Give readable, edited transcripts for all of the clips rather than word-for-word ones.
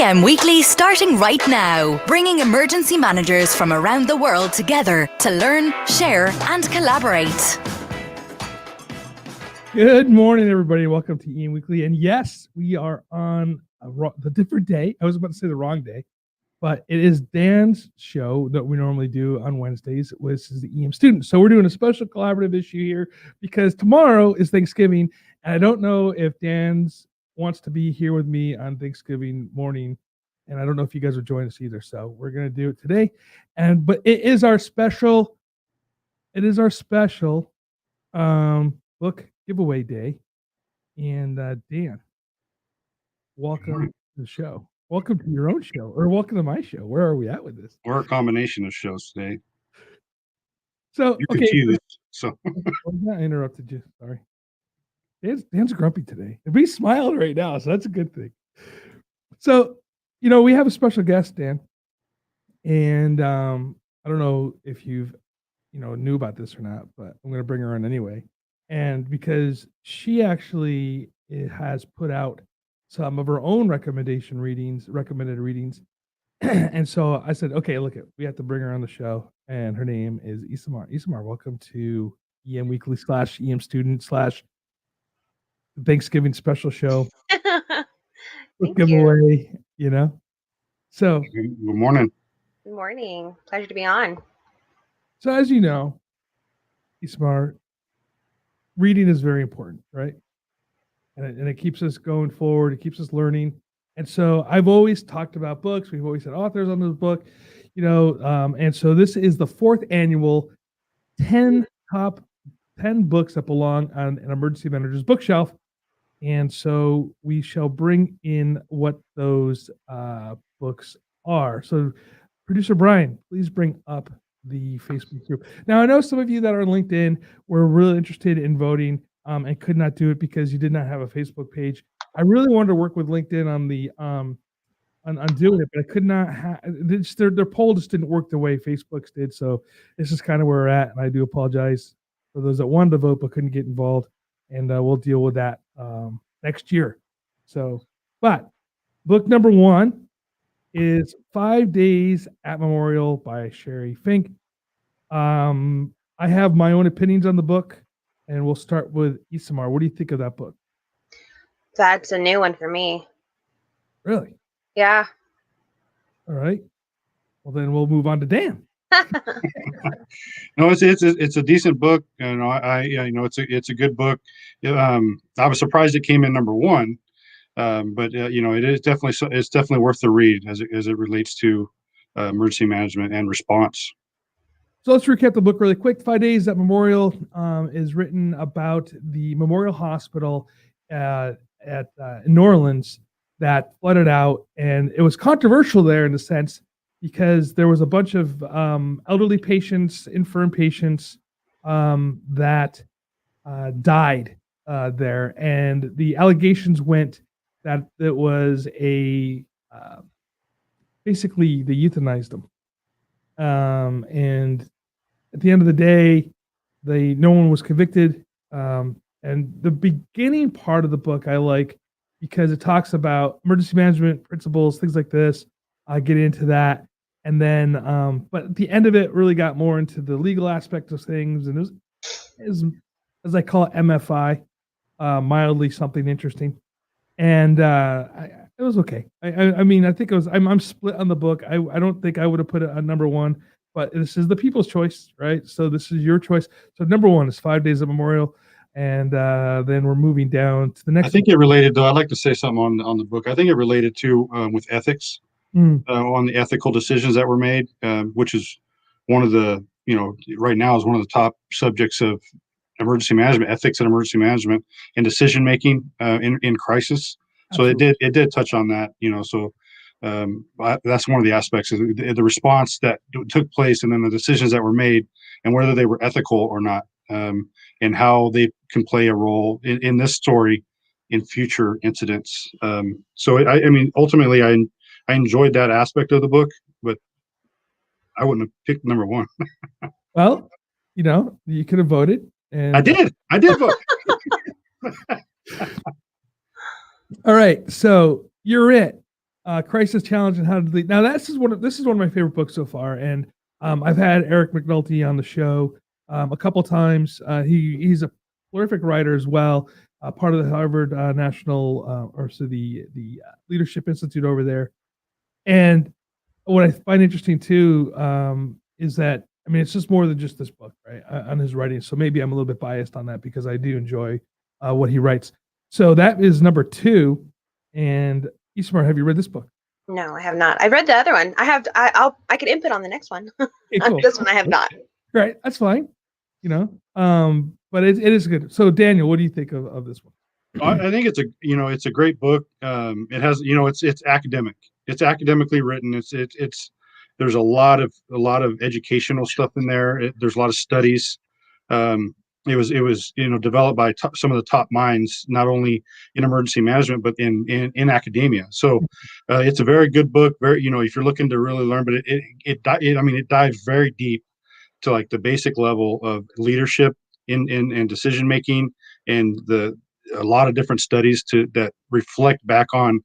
EM Weekly starting right now, bringing emergency managers from around the world together to learn, share and collaborate. Good morning, everybody. Welcome to EM Weekly. And yes, we are on the different day. I was about to say the wrong day, but it is Dan's show that we normally do on Wednesdays, which is the EM student. So we're doing a special collaborative issue here because tomorrow is Thanksgiving. And I don't know if Dan's wants to be here with me on Thanksgiving morning. And I don't know if you guys will join us either. So we're going to do it today. But it is our special book giveaway day. And Dan, welcome to the show. Welcome to your own show, or welcome to my show. Where are we at with this? We're a combination of shows today. So you can choose. So I interrupted you. Sorry. Dan's grumpy today. He's smiling right now, so that's a good thing. So, we have a special guest, Dan, and I don't know if you've knew about this or not, but I'm going to bring her on anyway. And because she actually has put out some of her own recommended readings. And so I said, okay, we have to bring her on the show. And her name is Isamar. Isamar, welcome to EM Weekly / EM Student / Thanksgiving special show. Giveaway, So good morning. Good morning. Pleasure to be on. So as you know, Isamar, reading is very important, right? And it keeps us going forward. It keeps us learning. And so I've always talked about books. We've always had authors on this book, and so this is the 4th annual 10 books that belong on an emergency manager's bookshelf. And so we shall bring in what those books are. So producer Brian, please bring up the Facebook group. Now, I know some of you that are on LinkedIn were really interested in voting and could not do it because you did not have a Facebook page. I really wanted to work with LinkedIn on the on doing it, but I could not have their poll just didn't work the way Facebook's did. So this is kind of where we're at, and I do apologize for those that wanted to vote but couldn't get involved, and we'll deal with that next year. So, but book number 1 is 5 Days at Memorial by Sherry Fink. I have my own opinions on the book, and we'll start with Isamar. What do you think of that book? That's a new one for me. Really? Yeah. All right. Well, then we'll move on to Dan. No, it's a decent book, and it's a good book. I was surprised it came in number 1, but it's definitely worth the read as it relates to emergency management and response. So let's recap the book really quick. 5 Days at Memorial is written about the Memorial Hospital at New Orleans that flooded out, and it was controversial there in a sense because there was a bunch of elderly patients, infirm patients that died there, and the allegations went that it was basically they euthanized them, and at the end of the day, no one was convicted. And the beginning part of the book I like because it talks about emergency management principles, things like this. I get into that. And then, but at the end of it really got more into the legal aspect of things. And it was as I call it, MFI, mildly something interesting. And it was okay. I mean, I think it was, I'm split on the book. I don't think I would have put it on number 1, but this is the people's choice, right? So this is your choice. So number 1 is 5 Days at Memorial. And then we're moving down to the next. I think it related, though. I'd like to say something on the book. I think it related to with ethics, on the ethical decisions that were made, which is one of the, right now is one of the top subjects of emergency management, ethics and emergency management and decision making in crisis. Absolutely. So it did touch on that, So that's one of the aspects of the response that took place, and then the decisions that were made, and whether they were ethical or not. And how they can play a role in this story in future incidents. So I mean, ultimately, I enjoyed that aspect of the book, but I wouldn't have picked number 1. Well, you could have voted. And I did vote. All right, so you're it. Crisis Challenge and How to Lead. Now, this is one of my favorite books so far, and I've had Eric McNulty on the show a couple times. He's a prolific writer as well, part of the Harvard National the Leadership Institute over there. And what I find interesting too is that, I mean, it's just more than just this book, right? On his writing. So maybe I'm a little bit biased on that because I do enjoy what he writes. So that is number 2. And Ismar, have you read this book? No, I have not. I've read the other one. I could input on the next one. Okay, cool. This one I have not. Right, that's fine. But it is good. So Daniel, what do you think of this one? I think it's a great book. It has, it's academic. It's academically written. There's a lot of educational stuff in there. There's a lot of studies. It was developed by some of the top minds, not only in emergency management but in academia. So it's a very good book. Very, if you're looking to really learn, but it dives very deep to like the basic level of leadership in decision making, and a lot of different studies that reflect back on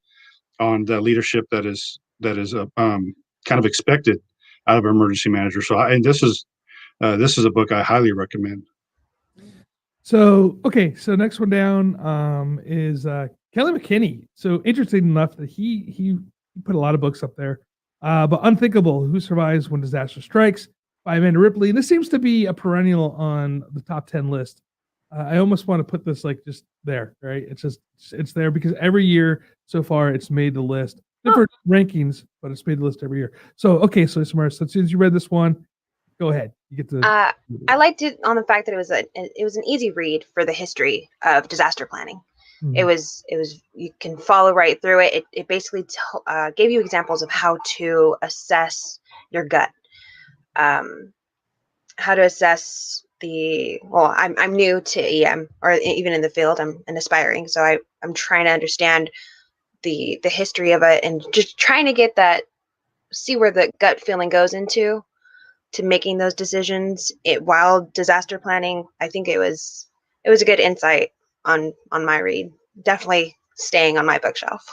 the leadership that is kind of expected out of an emergency manager. So this is a book I highly recommend. So next one down is Kelly McKinney. So interesting enough that he put a lot of books up there, but Unthinkable: Who Survives When Disaster Strikes by Amanda Ripley. And this seems to be a perennial on the top 10 list. I almost want to put this like just there, right? It's there because every year so far it's made the list. Different rankings, but it's made the list every year. So Samara, so since you read this one, go ahead. You get to. I liked it on the fact that it was an easy read for the history of disaster planning. Mm-hmm. It was you can follow right through it. It basically gave you examples of how to assess your gut, how to assess I'm new to EM, or even in the field. I'm an aspiring, so I'm trying to understand the history of it and just trying to see where the gut feeling goes into to making those decisions. While disaster planning, I think it was a good insight on my read. Definitely staying on my bookshelf.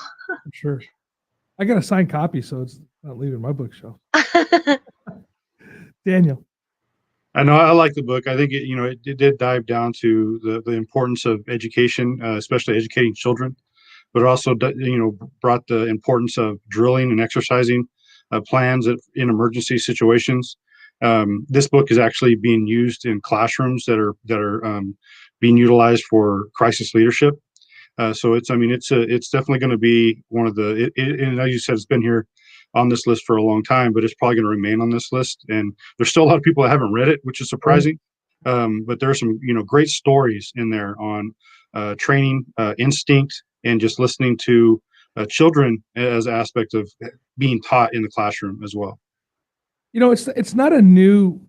Sure. I got a signed copy, so it's not leaving my bookshelf. Daniel. I know, I like the book. I think it did dive down to the importance of education, especially educating children, but it also brought the importance of drilling and exercising plans in emergency situations. This book is actually being used in classrooms that are being utilized for crisis leadership. So it's definitely going to be one of the. And as you said, it's been here on this list for a long time, but it's probably going to remain on this list. And there's still a lot of people that haven't read it, which is surprising. But there are some great stories in there on training, instinct, and just listening to children as aspect of being taught in the classroom as well. It's not a new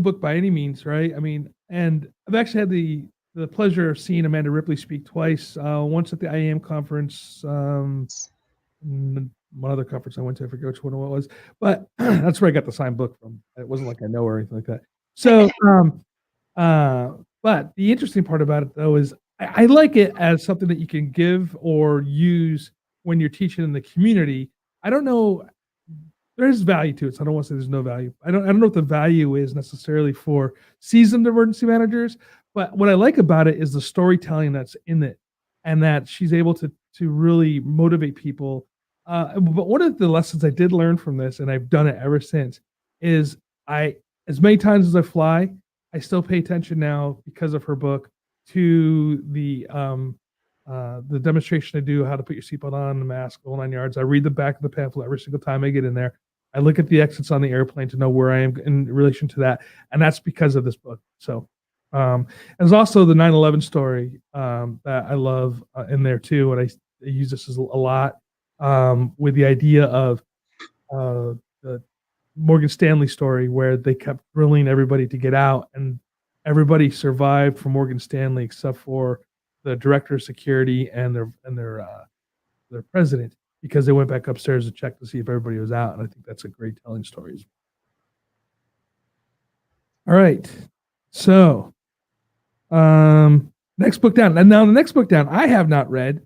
book by any means, right? I mean, and I've actually had the pleasure of seeing Amanda Ripley speak twice. Once at the IAM conference, one other conference I went to, I forget which one it was, but that's where I got the signed book from. It wasn't like I know her or anything like that. So, but the interesting part about it though is I like it as something that you can give or use when you're teaching in the community. I don't know. There's value to it. So I don't want to say there's no value. I don't know what the value is necessarily for seasoned emergency managers, but what I like about it is the storytelling that's in it, and that she's able to really motivate people. But one of the lessons I did learn from this, and I've done it ever since, is as many times as I fly, I still pay attention now because of her book to the demonstration I do, how to put your seatbelt on, the mask, the whole 9 yards. I read the back of the pamphlet every single time I get in there. I look at the exits on the airplane to know where I am in relation to that. And that's because of this book. So there's also the 9/11 story that I love in there too. And I use this a lot with the idea of the Morgan Stanley story, where they kept drilling everybody to get out, and everybody survived from Morgan Stanley except for the director of security and their president, because they went back upstairs to check to see if everybody was out. And I think that's a great telling story. All right. So next book down. And now the next book down I have not read.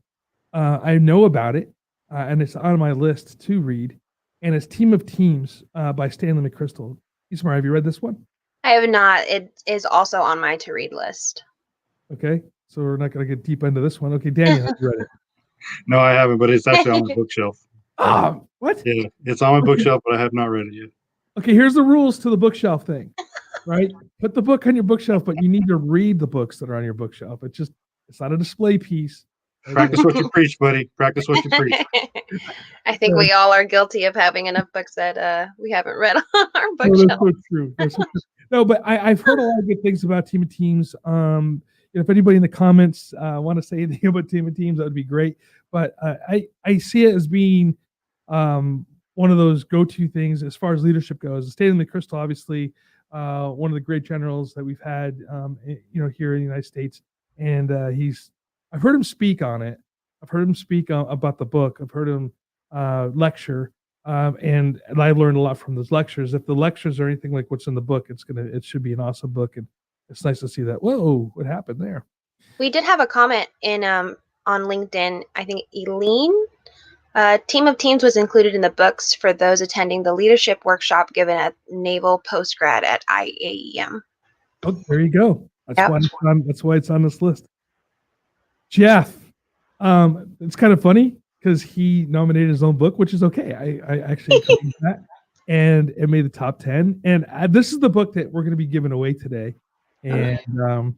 I know about it. and it's on my list to read. And it's Team of Teams by Stanley McChrystal. Ismar, have you read this one? I have not. It is also on my to read list. Okay, so we're not going to get deep into this one. Okay, Daniel, have you read it? No, I haven't, but it's actually on my bookshelf. Ah, what? Yeah, it's on my bookshelf, but I have not read it yet. Okay, here's the rules to the bookshelf thing, right? Put the book on your bookshelf, but you need to read the books that are on your bookshelf. It's not a display piece. Practice what you preach, buddy. Practice what you preach. I think we all are guilty of having enough books that we haven't read on our No, bookshelf. that's so true. That's so true. No, but I've heard a lot of good things about Team of Teams. If anybody in the comments want to say anything about Team of Teams, that would be great. But I see it as being one of those go-to things as far as leadership goes. Stanley McChrystal, obviously, one of the great generals that we've had, here in the United States, and I've heard him speak on it. I've heard him speak about the book. I've heard him lecture, and I've learned a lot from those lectures. If the lectures are anything like what's in the book, it should be an awesome book, and it's nice to see that. Whoa, what happened there? We did have a comment in on LinkedIn. I think Eileen. Team of Teams was included in the books for those attending the leadership workshop given at Naval Postgrad at IAEM. Oh, there you go. Yep. That's why it's on this list. Jeff, it's kind of funny because he nominated his own book, which is okay. I actually encourage that, and it made the top 10. And this is the book that we're going to be giving away today. And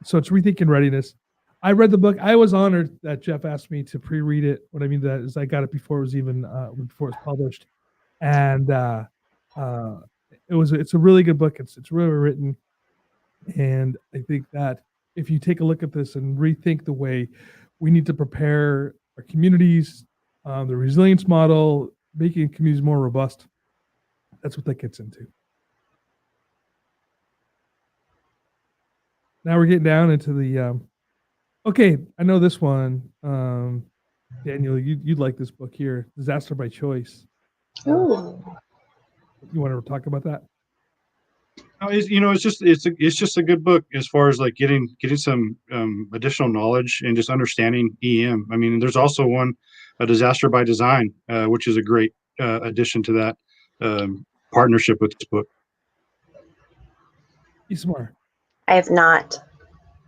so it's Rethinking Readiness. I read the book. I was honored that Jeff asked me to pre-read it. What I mean that is I got it before it was even before it was published, and it's a really good book. It's really written, and I think that if you take a look at this and rethink the way we need to prepare our communities, the resilience model, making communities more robust, that's what that gets into. Now we're getting down into the okay, I know this one. Daniel, you'd like this book here, Disaster by Choice. Ooh. You want to talk about that? It's just a good book as far as like getting some additional knowledge and just understanding EM. I mean, there's also one, a Disaster by Design, which is a great addition to that partnership with this book. Ismar. I have not.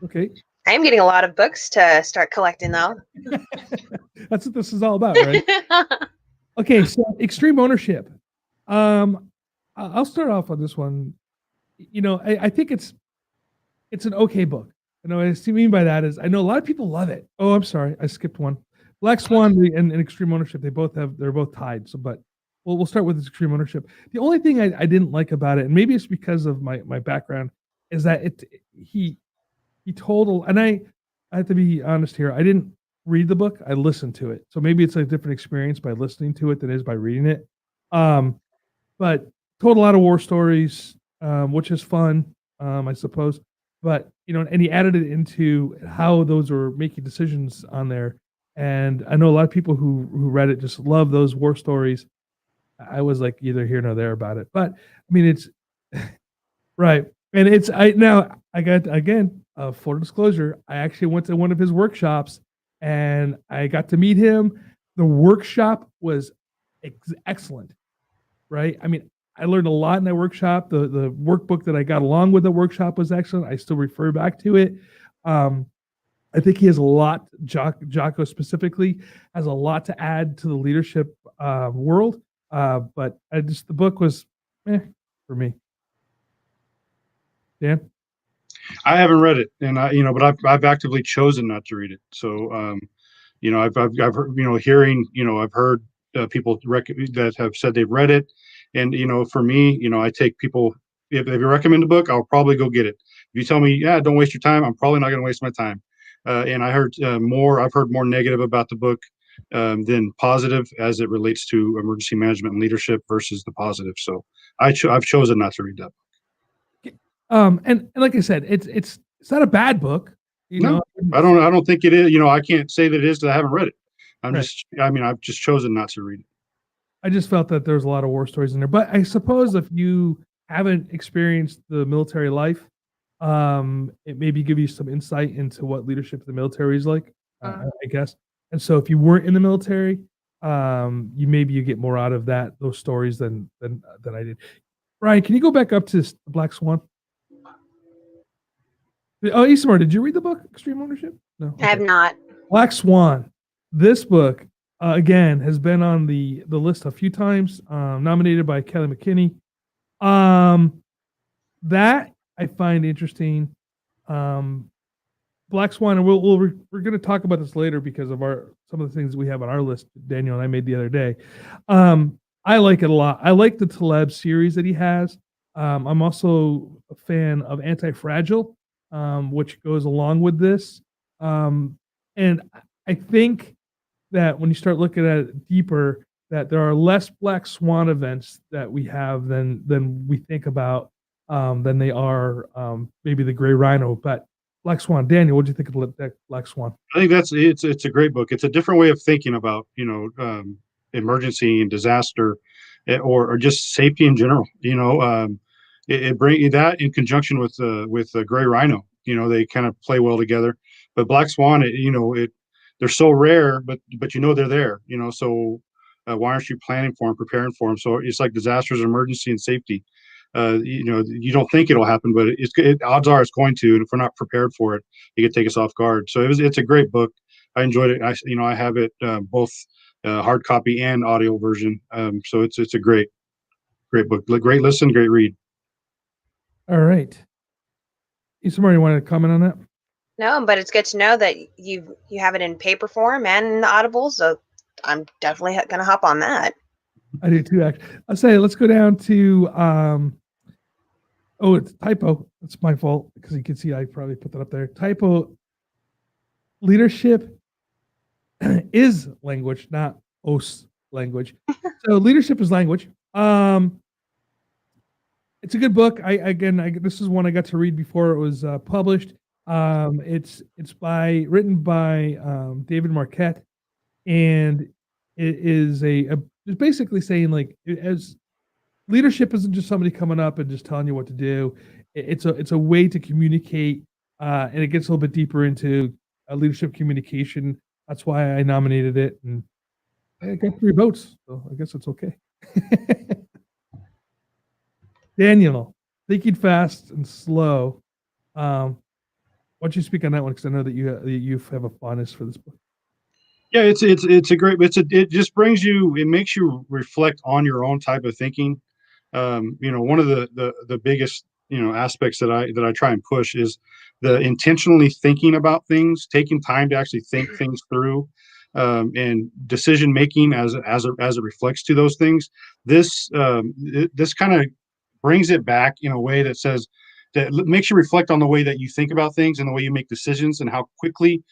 Okay. I am getting a lot of books to start collecting, though. That's what this is all about, right? Okay, so extreme ownership. I'll start off on this one. I think it's an okay book. What I mean by that is I know a lot of people love it. Oh, I'm sorry, I skipped one. Black Swan and Extreme Ownership, they're both tied. So, but we'll start with Extreme Ownership. The only thing I didn't like about it, and maybe it's because of my background, is that he told, and I have to be honest here, I didn't read the book, I listened to it. So maybe it's a different experience by listening to it than it is by reading it. But told a lot of war stories, which is fun, I suppose. But, and he added it into how those are making decisions on there. And I know a lot of people who read it just love those war stories. I was like either here nor there about it. But I mean, it's right. And I got, again, full disclosure, I actually went to one of his workshops and I got to meet him. The workshop was excellent, right? I mean, I learned a lot in that workshop. The workbook that I got along with the workshop was excellent. I still refer back to it. I think he has a lot, Jocko specifically, has a lot to add to the leadership world. But the book was for me. Dan? I haven't read it, and but I've actively chosen not to read it. So, I've heard, I've heard people that have said they've read it, and for me, I take people. If you recommend a book, I'll probably go get it. If you tell me, yeah, don't waste your time, I'm probably not going to waste my time. And I've heard more negative about the book than positive as it relates to emergency management and leadership versus the positive. So I've chosen not to read that book. And like I said, it's not a bad book. No, I don't think it is. I can't say that it is because I haven't read it. I've just chosen not to read it. I just felt that there's a lot of war stories in there. But I suppose if you haven't experienced the military life, it maybe give you some insight into what leadership in the military is like, I guess. And so if you weren't in the military, you get more out of those stories than I did. Ryan, can you go back up to the Black Swan? Oh, Eastmore, did you read the book Extreme Ownership? No, okay. I have not. Black Swan. This book again has been on the list a few times. Nominated by Kelly McKinney. That I find interesting. Black Swan, and we're going to talk about this later because of some of the things we have on our list. Daniel and I made the other day. I like it a lot. I like the Taleb series that he has. I'm also a fan of Anti-Fragile, which goes along with this. And I think that when you start looking at it deeper, that there are less Black Swan events that we have than we think about, than they are maybe the Gray Rhino. But Black Swan, Daniel, what do you think of that Black Swan? I think it's a great book. It's a different way of thinking about emergency and disaster, or just safety in general. It brings that in conjunction with Gray Rhino. They kind of play well together. But Black Swan, they're so rare, but they're there. So why aren't you planning for them, preparing for them? So it's like disasters, emergency, and safety. You don't think it'll happen, but odds are it's going to. And if we're not prepared for it, it could take us off guard. So it's a great book. I enjoyed it. I have it both hard copy and audio version. So it's a great book. Great listen, great read. All right. Somebody want to comment on that? No, but it's good to know that you have it in paper form and in the Audible. So I'm definitely going to hop on that. I do too, actually. I'll say, let's go down to, it's typo. It's my fault because you can see I probably put that up there. Typo. Leadership is language, not os language. So leadership is language. It's a good book. This is one I got to read before it was published. It's written by David Marquette, and it is it's basically saying, like, as leadership isn't just somebody coming up and just telling you what to do. It's a way to communicate, and it gets a little bit deeper into leadership communication. That's why I nominated it, and I got 3 votes, so I guess it's okay. Daniel, Thinking Fast and Slow. Why don't you speak on that one? Because I know that you have a fondness for this book. Yeah, it's a great. It just brings you. It makes you reflect on your own type of thinking. One of the biggest aspects that I try and push is the intentionally thinking about things, taking time to actually think things through, and decision making as it reflects to those things. This kind of brings it back in a way that makes you reflect on the way that you think about things and the way you make decisions and how quickly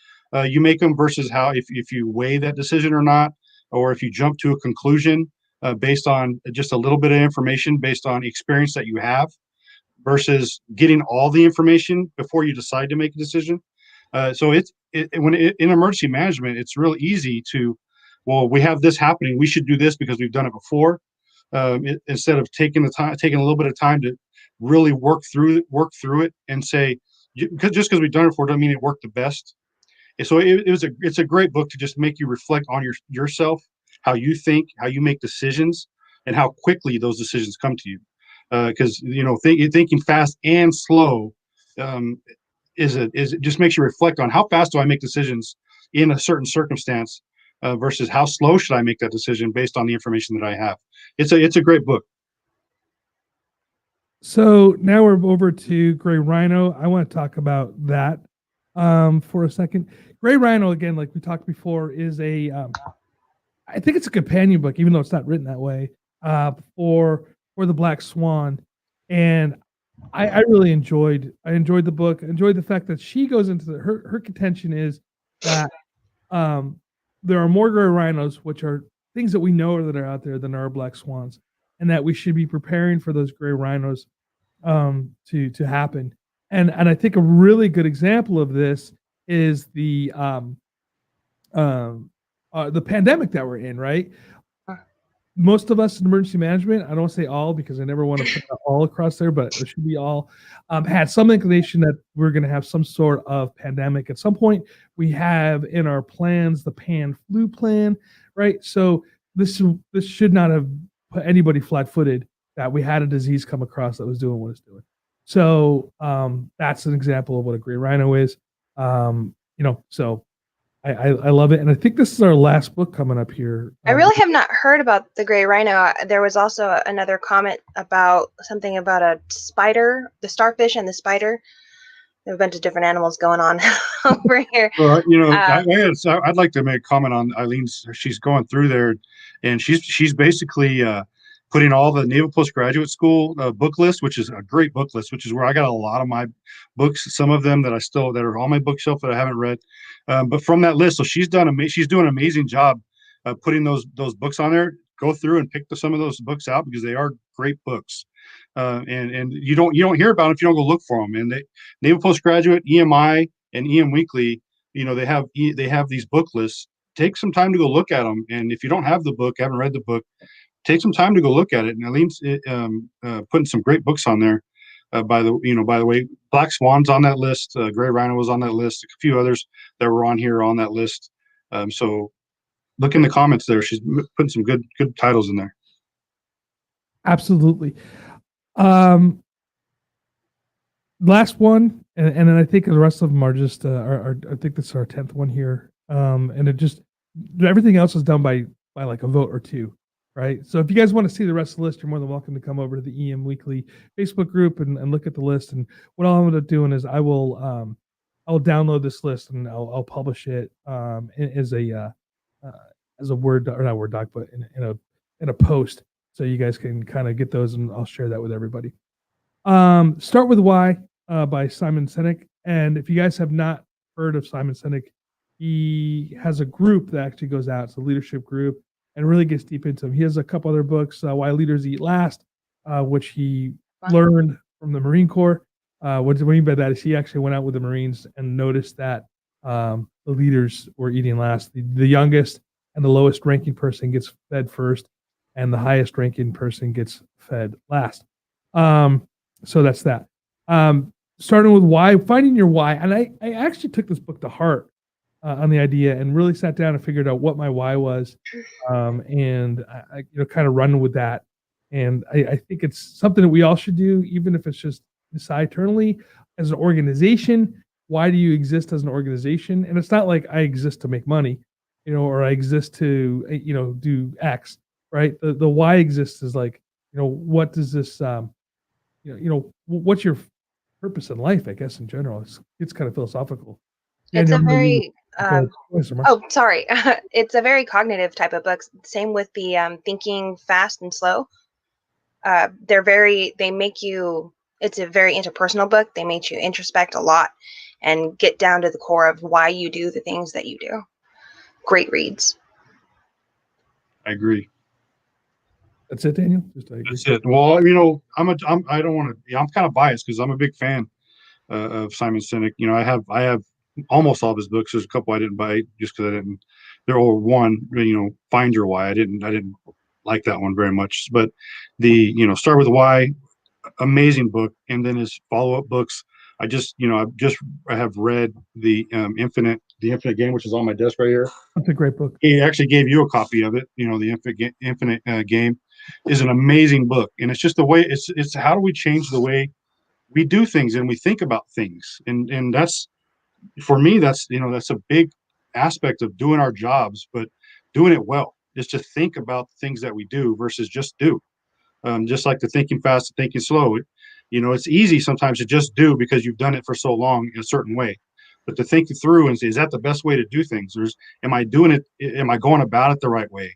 you make them versus how if you weigh that decision or not, or if you jump to a conclusion based on just a little bit of information based on experience that you have versus getting all the information before you decide to make a decision. So in emergency management, it's real easy to, well, we have this happening, we should do this because we've done it before. Instead of taking a little bit of time to really work through it and say, just because we've done it before doesn't mean it worked the best. And so it's a great book to just make you reflect on yourself, how you think, how you make decisions, and how quickly those decisions come to you. Because thinking fast and slow it just makes you reflect on how fast do I make decisions in a certain circumstance versus how slow should I make that decision based on the information that I have. It's a great book. So now we're over to Gray Rhino. I want to talk about that for a second. Gray Rhino, again, like we talked before, is I think it's a companion book, even though it's not written that way, for the Black Swan. And I really enjoyed the book. I enjoyed the fact that she goes into her contention is that there are more Gray Rhinos, which are things that we know that are out there, than there are Black Swans, and that we should be preparing for those Gray Rhinos to happen. And I think a really good example of this is the pandemic that we're in, right? Most of us in emergency management, I don't say all because I never want to put that all across there, but it should be all, had some inclination that we're going to have some sort of pandemic at some point. We have in our plans the pan flu plan, right? So this should not have put anybody flat-footed that we had a disease come across that was doing what it's doing. So that's an example of what a gray rhino is. So I love it, and I think this is our last book coming up here. I really have not heard about the gray rhino. There was also another comment about something about a spider, the starfish and the spider. There are a bunch of different animals going on over here. Well, I'd like to make a comment on Eileen's. She's going through there, and she's basically putting all the Naval Postgraduate School book list, which is a great book list, which is where I got a lot of my books. Some of them that are on my bookshelf that I haven't read, but from that list. So she's doing an amazing job putting those books on there. Go through and pick some of those books out because they are great books. And you don't hear about them if you don't go look for them. And Naval Postgraduate, EMI, and EM Weekly, they have these book lists. Take some time to go look at them. And if you don't have the book, haven't read the book, take some time to go look at it. And Eileen's putting some great books on there. By the way, Black Swan's on that list. Gray Rhino was on that list. A few others that were on here on that list. So look in the comments there. She's putting some good titles in there. Absolutely. Last one, and then I think the rest of them are just I think this is our 10th one here. And it just everything else is done by like a vote or two, right? So if you guys want to see the rest of the list, you're more than welcome to come over to the EM Weekly Facebook group and look at the list. And what I'm going to do is I'll download this list and I'll publish it as a Word, or not Word doc, but in a post, so you guys can kind of get those, and I'll share that with everybody. Start with Why by Simon Sinek. And if you guys have not heard of Simon Sinek, he has a group that actually goes out. It's a leadership group and really gets deep into them. He has a couple other books, Why Leaders Eat Last, which he learned from the Marine Corps. What I mean by that is he actually went out with the Marines and noticed that the leaders were eating last. The youngest and the lowest ranking person gets fed first, and the highest ranking person gets fed last. So that's that. Starting with why, finding your why. And I actually took this book to heart on the idea and really sat down and figured out what my why was. And I kind of run with that. And I think it's something that we all should do, even if it's just decide internally as an organization. Why do you exist as an organization? And it's not like I exist to make money, or I exist to, do X, right? The why exists is like, what does this, what's your purpose in life, I guess, in general. It's kind of philosophical. It's a very, sorry. It's a very cognitive type of book. Same with the Thinking Fast and Slow. They make you, it's a very interpersonal book. They make you introspect a lot and get down to the core of why you do the things that you do. Great reads. I agree. That's it, Daniel? That's it. Well, I'm kind of biased because I'm a big fan of Simon Sinek. I have almost all of his books. There's a couple I didn't buy just because I didn't. They're all one. Find Your Why. I didn't like that one very much. But the Start with Why, amazing book, and then his follow-up books. I have read the Infinite Game, which is on my desk right here. That's a great book. He actually gave you a copy of it. The Infinite Game is an amazing book, and it's just the way it's how do we change the way we do things and we think about things, and that's, for me, that's a big aspect of doing our jobs, but doing it well is to think about the things that we do versus just do. Just like the Thinking Fast and Thinking Slow, it's easy sometimes to just do because you've done it for so long in a certain way, but to think through and say, is that the best way to do things, or am I doing it? Am I going about it the right way?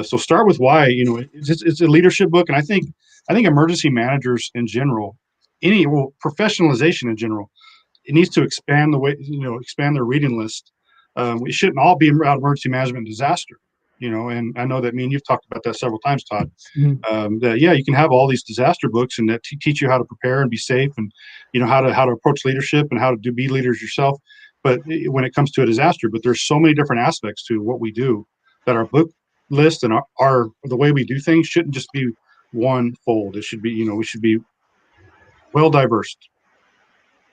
So Start with Why. It's a leadership book, and I think emergency managers in general, professionalization in general, it needs to expand the way, expand their reading list. We shouldn't all be about emergency management and disaster. And I know that you've talked about that several times, Todd. That you can have all these disaster books and that teach you how to prepare and be safe, and how to approach leadership and how to be leaders yourself. But when it comes to a disaster, there's so many different aspects to what we do that our book list and our the way we do things shouldn't just be one fold. It should be, we should be well diverse.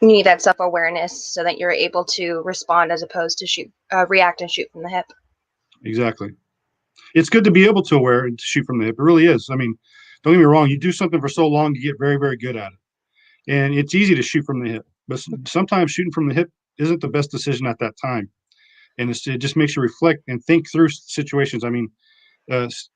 You need that self-awareness so that you're able to respond as opposed to react and shoot from the hip. Exactly. it's good to be able to aware and to shoot from the hip. It really is. I mean, don't get me wrong. You do something for so long, you get very, very good at it. And it's easy to shoot from the hip, but sometimes shooting from the hip isn't the best decision at that time. And it just makes you reflect and think through situations. I mean,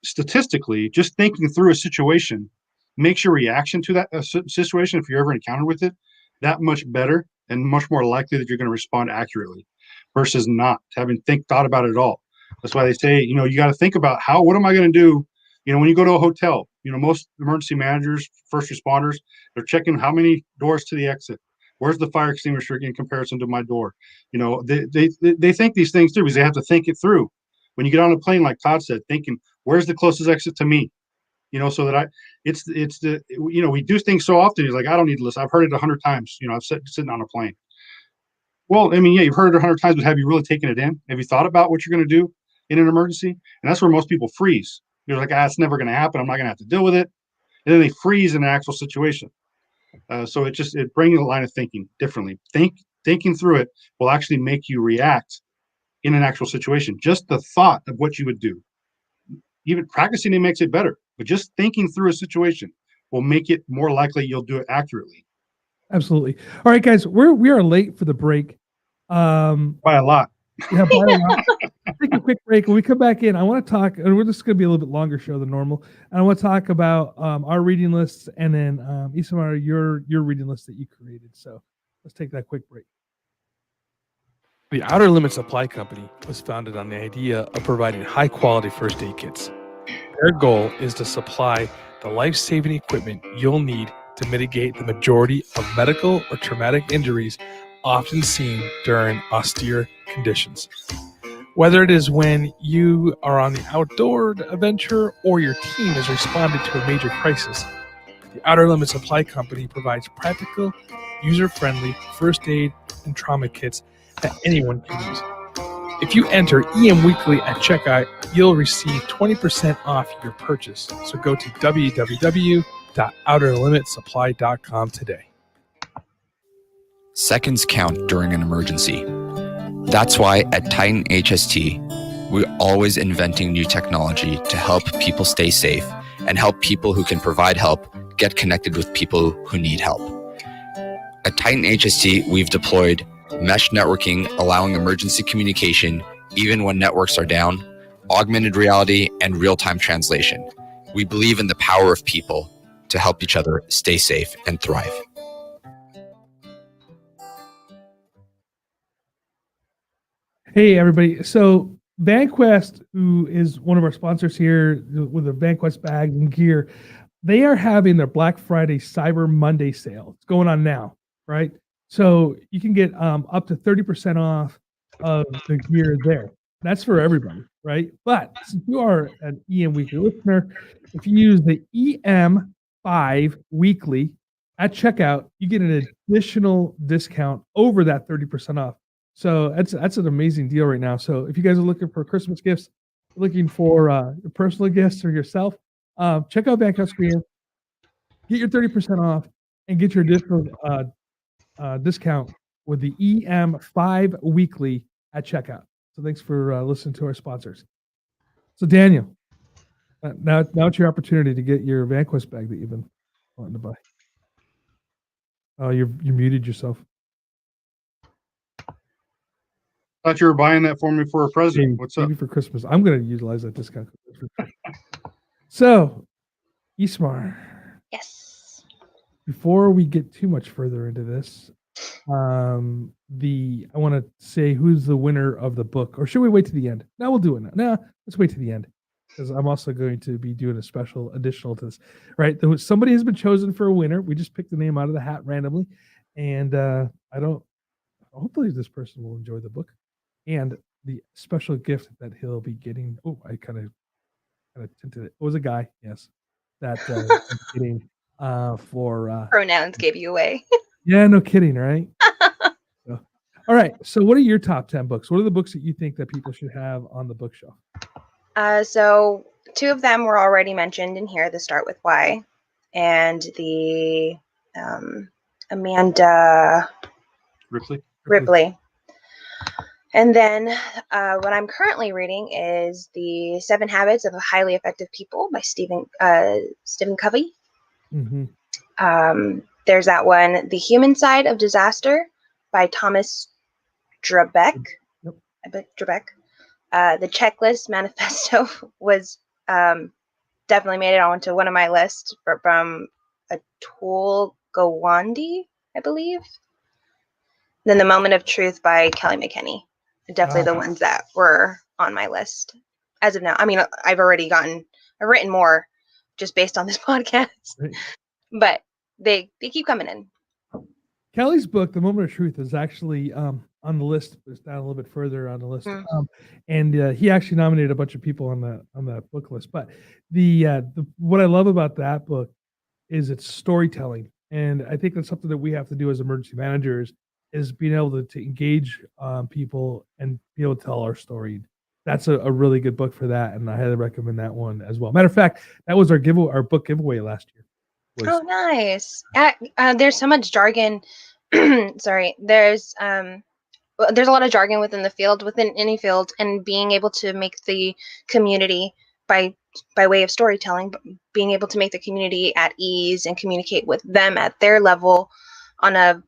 statistically, just thinking through a situation makes your reaction to that situation, if you're ever encountered with it, that much better and much more likely that you're going to respond accurately versus not having thought about it at all. That's why they say, you know, you got to think about what am I going to do? You know, when you go to a hotel, you know, most emergency managers, first responders, they're checking how many doors to the exit. Where's the fire extinguisher in comparison to my door? You know, they think these things through because they have to think it through. When you get on a plane, like Todd said, thinking, where's the closest exit to me? You know, so that we do things so often. He's like, I don't need to listen. I've heard it 100 times. You know, I've sitting on a plane. Well, I mean, yeah, you've heard it 100 times, but have you really taken it in? Have you thought about what you're going to do in an emergency? And that's where most people freeze. They're like, it's never going to happen. I'm not going to have to deal with it. And then they freeze in an actual situation. So it brings a line of thinking differently. Thinking through it will actually make you react in an actual situation. Just the thought of what you would do. Even practicing it makes it better, but just thinking through a situation will make it more likely you'll do it accurately. Absolutely. All right, guys, we are late for the break. By a lot. Yeah, by a lot. Take a quick break. When we come back in, I want to talk, and we're just going to be a little bit longer show than normal. And I want to talk about our reading lists, and then Isamar, your reading list that you created. So let's take that quick break. The Outer Limits Supply Company was founded on the idea of providing high-quality first aid kits. Their goal is to supply the life-saving equipment you'll need to mitigate the majority of medical or traumatic injuries often seen during austere conditions. Whether it is when you are on the outdoor adventure or your team has responded to a major crisis, the Outer Limits Supply Company provides practical, user-friendly first aid and trauma kits that anyone can use. If you enter EM Weekly at checkout, you'll receive 20% off your purchase. So go to www.outerlimitsupply.com today. Seconds count during an emergency. That's why at Titan HST, we're always inventing new technology to help people stay safe and help people who can provide help get connected with people who need help. At Titan HST, we've deployed mesh networking, allowing emergency communication even when networks are down, augmented reality, and real-time translation. We believe in the power of people to help each other stay safe and thrive. Hey, everybody. So VanQuest, who is one of our sponsors here with the VanQuest bag and gear, they are having their Black Friday Cyber Monday sale. It's going on now, right? So you can get up to 30% off of the gear there. That's for everybody, right? But since you are an EM Weekly listener, if you use the EM5 Weekly at checkout, you get an additional discount over that 30% off. So that's an amazing deal right now. So if you guys are looking for Christmas gifts, looking for personal gifts for yourself, check out VanQuest Gear, get your 30% off, and get your additional discount with the EM5 Weekly at checkout. So thanks for listening to our sponsors. So Daniel, now it's your opportunity to get your VanQuest bag that you've been wanting to buy. Oh, you muted yourself. Thought you were buying that for me for a present. What's up? Maybe for Christmas. I'm going to utilize that discount. So, Ismar. Yes. Before we get too much further into this, I want to say who's the winner of the book, or should we wait to the end? No, we'll do it now. No, let's wait to the end because I'm also going to be doing a special additional to this. Right? Somebody has been chosen for a winner. We just picked the name out of the hat randomly, and hopefully this person will enjoy the book and the special gift that he'll be getting. Oh, I kind of tinted it. It was a guy, yes, that getting for Pronouns gave you away. Yeah, no kidding, right? So, all right. So what are your top 10 books? What are the books that you think that people should have on the bookshelf? So 2 of them were already mentioned in here, The Start With Why and the Amanda Ripley. Ripley. And then what I'm currently reading is The 7 Habits of Highly Effective People by Stephen Covey. Mm-hmm. There's that one, The Human Side of Disaster by Thomas Drabeck. Yep. I bet Drabeck. The Checklist Manifesto was definitely made it onto one of my lists from Atul Gawande, I believe. Then The Moment of Truth by Kelly McKinney. Definitely the ones that were on my list as of now. I mean, I've written more just based on this podcast, Right. but they keep coming in. Kelly's book, The Moment of Truth, is actually on the list. It's down a little bit further on the list, and he actually nominated a bunch of people on that book list. But the what I love about that book is its storytelling, and I think that's something that we have to do as emergency managers, is being able to engage people and be able to tell our story. That's a really good book for that, and I highly recommend that one as well. Matter of fact, that was our book giveaway last year. Oh, nice. There's so much jargon. Sorry. There's a lot of jargon within the field, within any field, and being able to make the community by way of storytelling, being able to make the community at ease and communicate with them at their level on a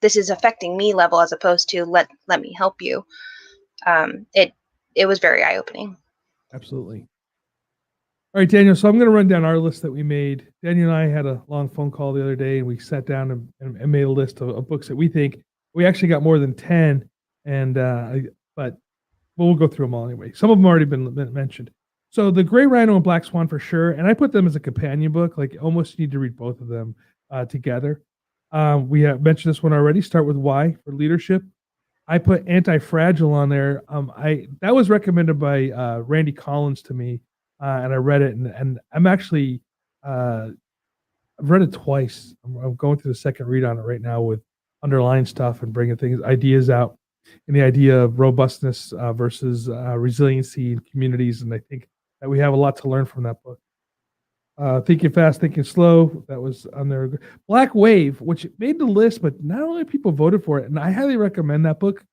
this is affecting me level, as opposed to let me help you. It was very eye-opening. Absolutely. All right, Daniel. So I'm going to run down our list that we made. Daniel and I had a long phone call the other day, and we sat down and made a list of books that we think. We actually got more than 10, but we'll go through them all anyway. Some of them already been mentioned. So the Gray Rhino and Black Swan for sure, and I put them as a companion book. Like, almost need to read both of them together. We have mentioned this one already. Start with Why for leadership. I put Anti-Fragile on there. That was recommended by Randy Collins to me. And I read it, and I'm actually, I've read it twice. I'm going through the second read on it right now with underlying stuff and bringing ideas out, and the idea of robustness versus resiliency in communities. And I think that we have a lot to learn from that book. Thinking Fast, Thinking Slow, that was on there. Black Wave, which made the list, but not only people voted for it, and I highly recommend that book.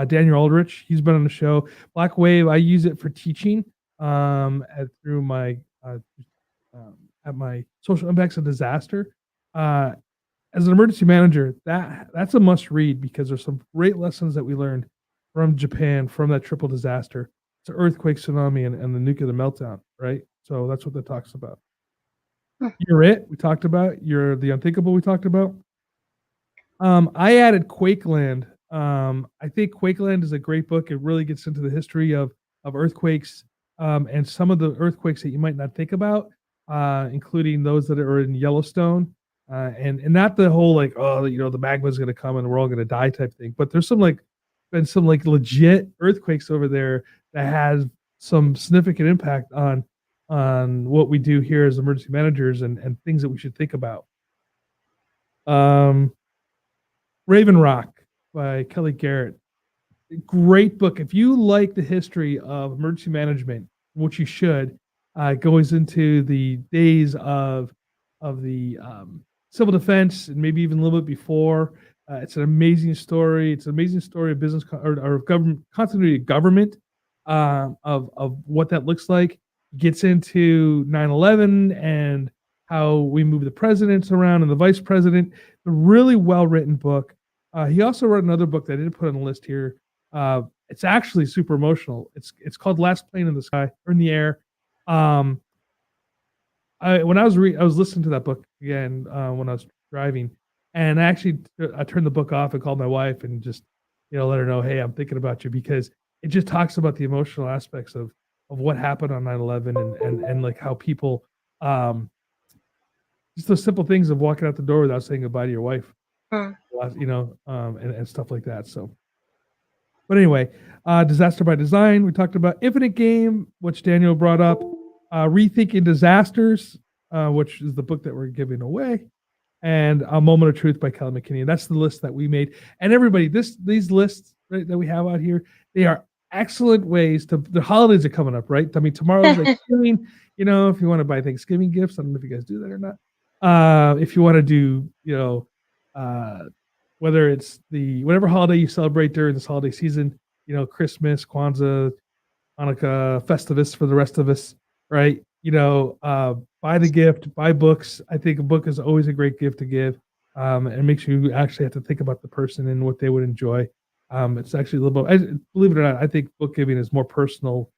Daniel Aldrich, he's been on the show. Black Wave, I use it for teaching. Through my at my social impacts of disaster. As an emergency manager, that's a must read, because there's some great lessons that we learned from Japan, from that triple disaster. It's an earthquake, tsunami, and the nuclear meltdown, right? So that's what that talks about. You're It, we talked about. You're the Unthinkable, we talked about. I added Quakeland. I think Quakeland is a great book. It really gets into the history of earthquakes, and some of the earthquakes that you might not think about, including those that are in Yellowstone, and not the whole like, oh, the magma is going to come and we're all going to die type thing. But there's some legit earthquakes over there that has some significant impact on what we do here as emergency managers, and things that we should think about. Raven Rock by Kelly Garrett. Great book. If you like the history of emergency management, which you should, goes into the days of the civil defense, and maybe even a little bit before. It's an amazing story. It's an amazing story of business or government continuity of government, of what that looks like. Gets into 9/11 and how we move the presidents around and the vice president. A really well written book. He also wrote another book that I didn't put on the list here. It's actually super emotional. It's called Last Plane in the Sky, or in the Air. When I was listening to that book again when I was driving, and I turned the book off and called my wife and just let her know, hey, I'm thinking about you, because it just talks about the emotional aspects of what happened on 9/11, and like how people just those simple things of walking out the door without saying goodbye to your wife, and stuff like that. So. But anyway, Disaster by Design, we talked about. Infinite Game, which Daniel brought up. Rethinking Disasters, which is the book that we're giving away. And A Moment of Truth by Kelly McKinney. And that's the list that we made. And everybody, these lists, right, that we have out here, they are excellent ways to. The holidays are coming up, right? I mean, tomorrow's Thanksgiving. If you want to buy Thanksgiving gifts, I don't know if you guys do that or not. If you want to do, whether it's whatever holiday you celebrate during this holiday season, Christmas, Kwanzaa, Hanukkah, Festivus for the rest of us, right? Buy the gift, buy books. I think a book is always a great gift to give. And makes you actually have to think about the person and what they would enjoy. It's actually a little bit, believe it or not, I think book giving is more personal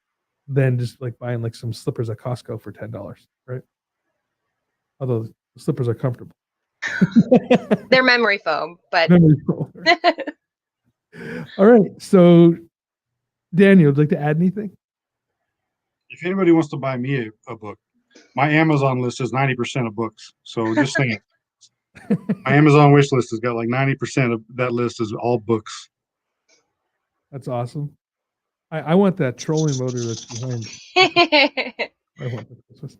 than just like buying like some slippers at Costco for $10, right? Although the slippers are comfortable. They're memory foam, but Memory foam. All right. So, Daniel, would you like to add anything? If anybody wants to buy me a book, my Amazon list is 90% of books. So just saying, my Amazon wish list has got like 90% of that list is all books. That's awesome. I want that trolling motor that's behind. I want that.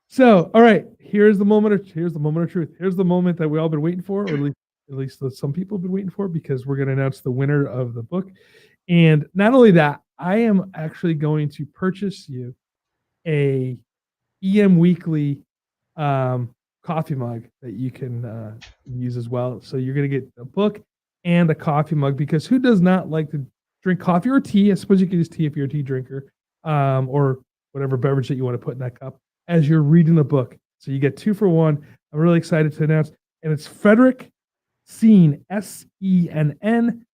So, all right, here's the moment of truth. Here's the moment that we all been waiting for, or at least some people have been waiting for, because we're going to announce the winner of the book. And not only that, I am actually going to purchase you a EM Weekly coffee mug that you can use as well. So you're going to get a book and a coffee mug, because who does not like to drink coffee or tea? I suppose you can use tea if you're a tea drinker, or whatever beverage that you want to put in that cup as you're reading the book. So you get 2 for 1. I'm really excited to announce, and it's Frederick Senn, Senn.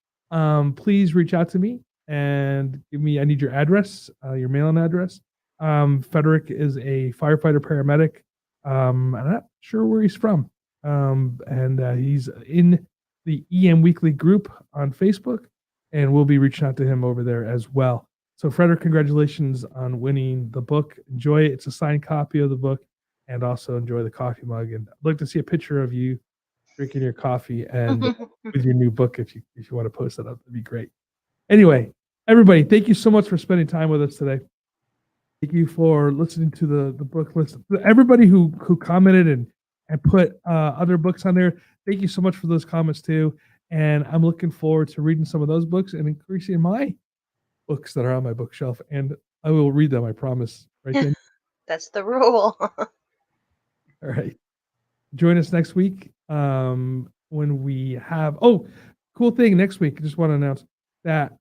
Please reach out to me and I need your address, your mailing address. Frederick is a firefighter paramedic. I'm not sure where he's from. And he's in the EM Weekly group on Facebook, and we'll be reaching out to him over there as well. So, Frederick, congratulations on winning the book. Enjoy it. It's a signed copy of the book, and also enjoy the coffee mug. And I'd like to see a picture of you drinking your coffee and with your new book. If you want to post that up, that'd be great. Anyway, everybody, thank you so much for spending time with us today. Thank you for listening to the book list. Everybody who commented and put other books on there, thank you so much for those comments too. And I'm looking forward to reading some of those books and increasing my books that are on my bookshelf. And I will read them, I promise. Right then. That's the rule. All right. Join us next week when we have, cool thing next week. I just want to announce that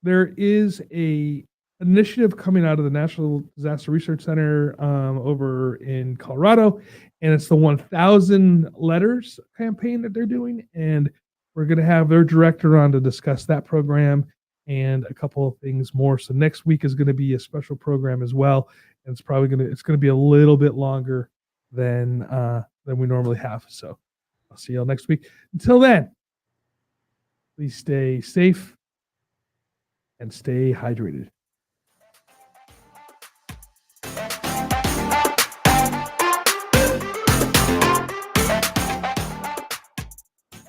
there is a initiative coming out of the National Disaster Research Center over in Colorado, and it's the 1,000 letters campaign that they're doing, and we're going to have their director on to discuss that program and a couple of things more. So next week is going to be a special program as well, and it's going to be a little bit longer than we normally have. So I'll see y'all next week. Until then, please stay safe and stay hydrated.